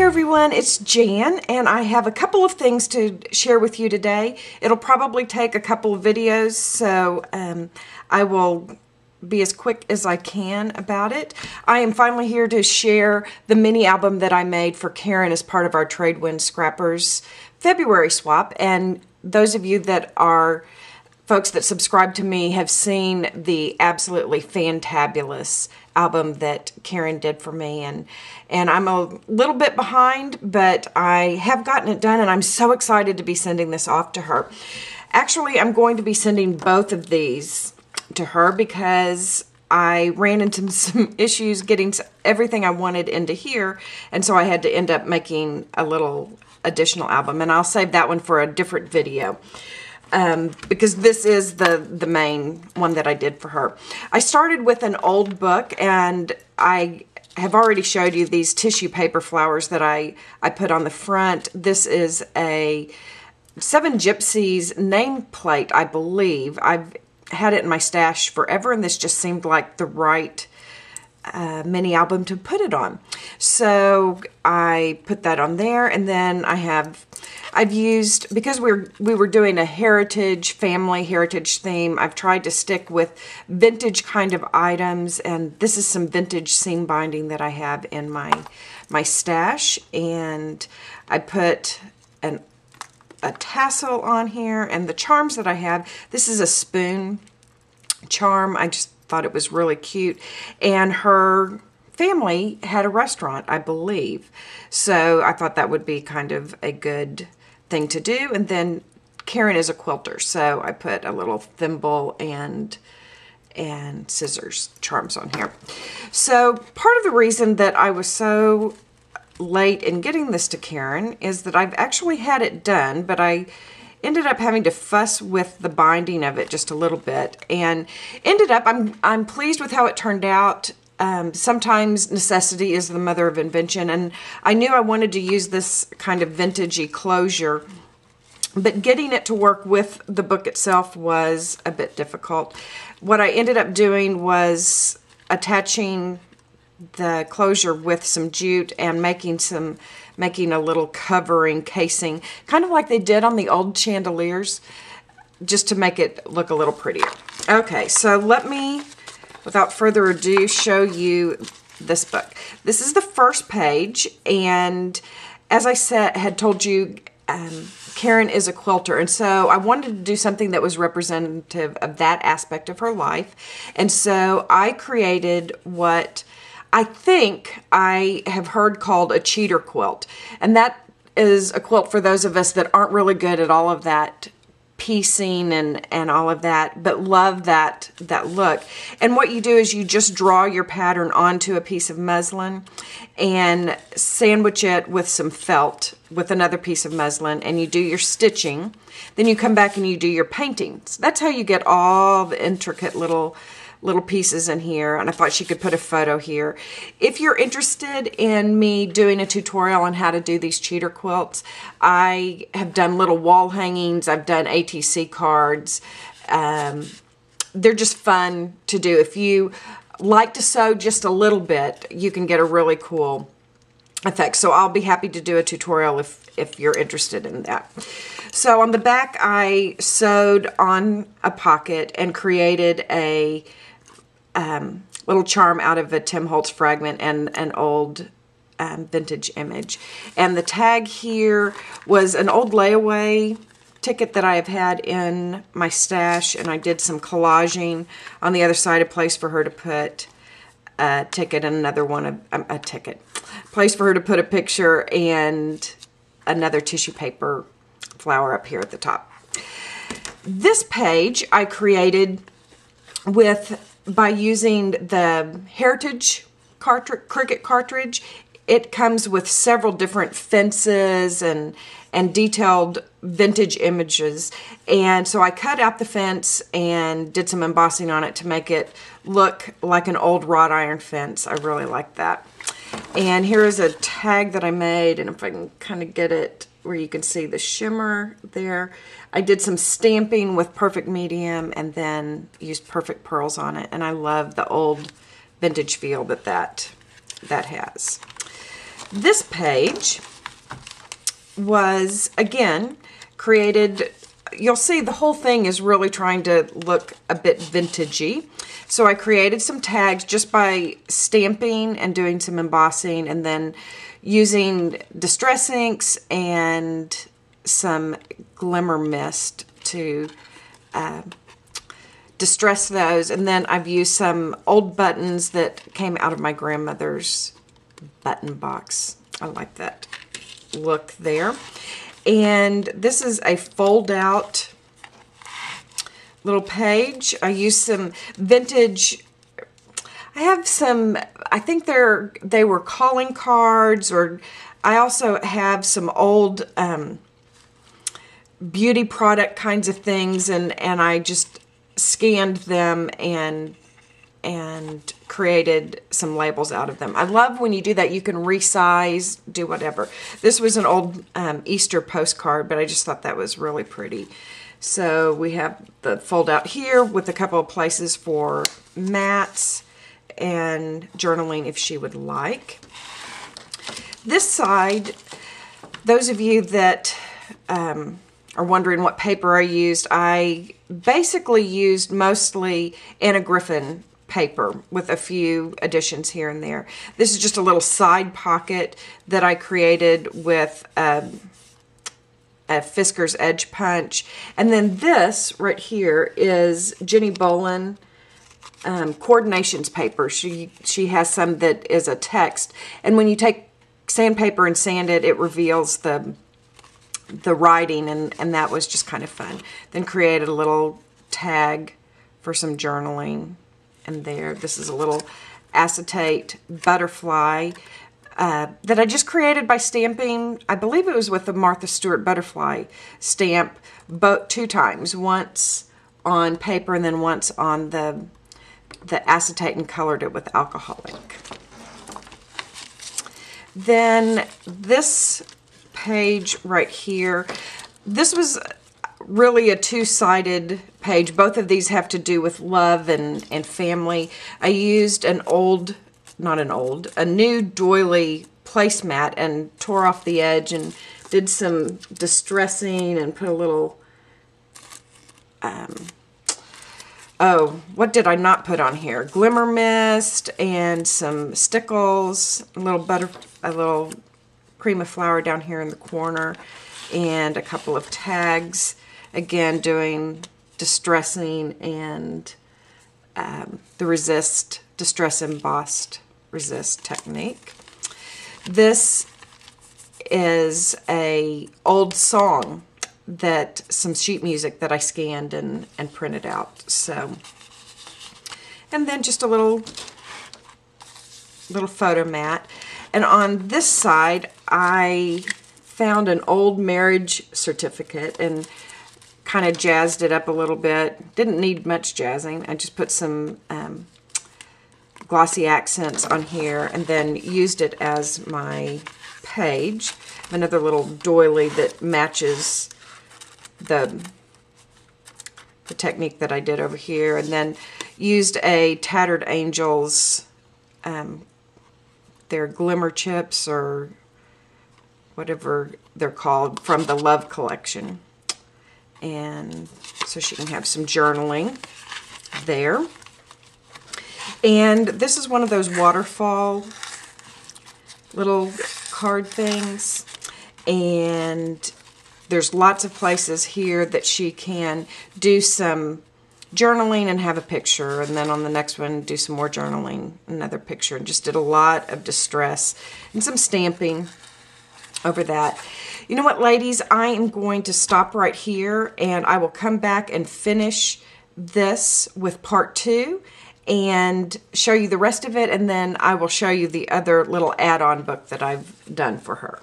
everyone, it's Jan, and I have a couple of things to share with you today. It'll probably take a couple of videos, so I will be as quick as I can about it. I am finally here to share the mini album that I made for Karen as part of our Tradewin Scrappers February swap, and those of you that are folks that subscribe to me have seen the absolutely fantabulous album that Karen did for me, and I'm a little bit behind, but I have gotten it done, and I'm so excited to be sending this off to her. Actually, I'm going to be sending both of these to her because I ran into some issues getting everything I wanted into here, and so I had to end up making a little additional album, and I'll save that one for a different video. Because this is the main one that I did for her. I started with an old book, and I have already showed you these tissue paper flowers that I put on the front. This is a Seven Gypsies nameplate, I believe. I've had it in my stash forever, and this just seemed like the right mini album to put it on. So I put that on there, and then I've used, because we were doing a family heritage theme, I've tried to stick with vintage kind of items, and this is some vintage seam binding that I have in my stash, and I put a tassel on here, and the charms that I have, this is a spoon charm. I just thought it was really cute, and her family had a restaurant, I believe, so I thought that would be kind of a good thing to do. And then Karen is a quilter, so I put a little thimble and scissors charms on here. So part of the reason that I was so late in getting this to Karen is that I've actually had it done, but I ended up having to fuss with the binding of it just a little bit, and ended up, I'm pleased with how it turned out. Sometimes necessity is the mother of invention, and I knew I wanted to use this kind of vintagey closure, but getting it to work with the book itself was a bit difficult. What I ended up doing was attaching the closure with some jute and making a little covering casing, kind of like they did on the old chandeliers, just to make it look a little prettier. Okay, so let me, without further ado, show you this book. This is the first page, and as I had told you, Karen is a quilter, and so I wanted to do something that was representative of that aspect of her life, and so I created what I think I have heard called a cheater quilt, and that is a quilt for those of us that aren't really good at all of that piecing and all of that, but love that look. And what you do is you just draw your pattern onto a piece of muslin and sandwich it with some felt with another piece of muslin, and you do your stitching. Then you come back and you do your paintings. That's how you get all the intricate little pieces in here, and I thought she could put a photo here. If you're interested in me doing a tutorial on how to do these cheater quilts, I have done little wall hangings, I've done ATC cards. They're just fun to do. If you like to sew just a little bit, you can get a really cool effect. So I'll be happy to do a tutorial if you're interested in that. So on the back, I sewed on a pocket and created a little charm out of a Tim Holtz fragment and an old vintage image. And the tag here was an old layaway ticket that I have had in my stash, and I did some collaging on the other side, a place for her to put a ticket, and another one, a place for her to put a picture, and another tissue paper flower up here at the top. This page I created by using the Heritage Cricut Cartridge. It comes with several different fences and detailed vintage images, and so I cut out the fence and did some embossing on it to make it look like an old wrought iron fence. I really like that. And here is a tag that I made, and if I can kind of get it where you can see the shimmer there. I did some stamping with Perfect Medium and then used Perfect Pearls on it, and I love the old vintage feel that has. This page was, again, created. You'll see the whole thing is really trying to look a bit vintagey. So I created some tags just by stamping and doing some embossing, and then using distress inks and some glimmer mist to distress those. And then I've used some old buttons that came out of my grandmother's button box. I like that look there. And this is a fold out little page. I used some vintage, I have some, I think they were calling cards, or I also have some old beauty product kinds of things, and I just scanned them and created some labels out of them. I love when you do that. You can resize, do whatever. This was an old Easter postcard, but I just thought that was really pretty. So we have the fold out here with a couple of places for mats and journaling if she would like. This side, those of you that are wondering what paper I used, I basically used mostly Anna Griffin paper with a few additions here and there. This is just a little side pocket that I created with a Fisker's Edge Punch. And then this right here is Jenny Bolin coordinations paper. She has some that is a text, and when you take sandpaper and sand it, it reveals the writing, and that was just kind of fun. Then created a little tag for some journaling. And there, this is a little acetate butterfly that I just created by stamping. I believe it was with the Martha Stewart butterfly stamp, two times, once on paper and then once on the acetate, and colored it with alcohol ink. Then this page right here, this was really a two-sided page. Both of these have to do with love and family. I used a new doily placemat and tore off the edge and did some distressing and put a little, oh, what did I not put on here? Glimmer mist and some stickles, a little cream of flour down here in the corner, and a couple of tags. Again, doing distressing and the distress embossed resist technique. This is a old song some sheet music that I scanned and printed out. So, and then just a little photo mat. And on this side, I found an old marriage certificate and kind of jazzed it up a little bit. Didn't need much jazzing. I just put some glossy accents on here and then used it as my page. Another little doily that matches the technique that I did over here, and then used a Tattered Angels, their glimmer chips or whatever they're called, from the Love collection. And so she can have some journaling there. And this is one of those waterfall little card things. And there's lots of places here that she can do some journaling and have a picture. And then on the next one, do some more journaling, another picture. And just did a lot of distress and some stamping over that. You know what, ladies, I am going to stop right here, and I will come back and finish this with part 2 and show you the rest of it, and then I will show you the other little add-on book that I've done for her.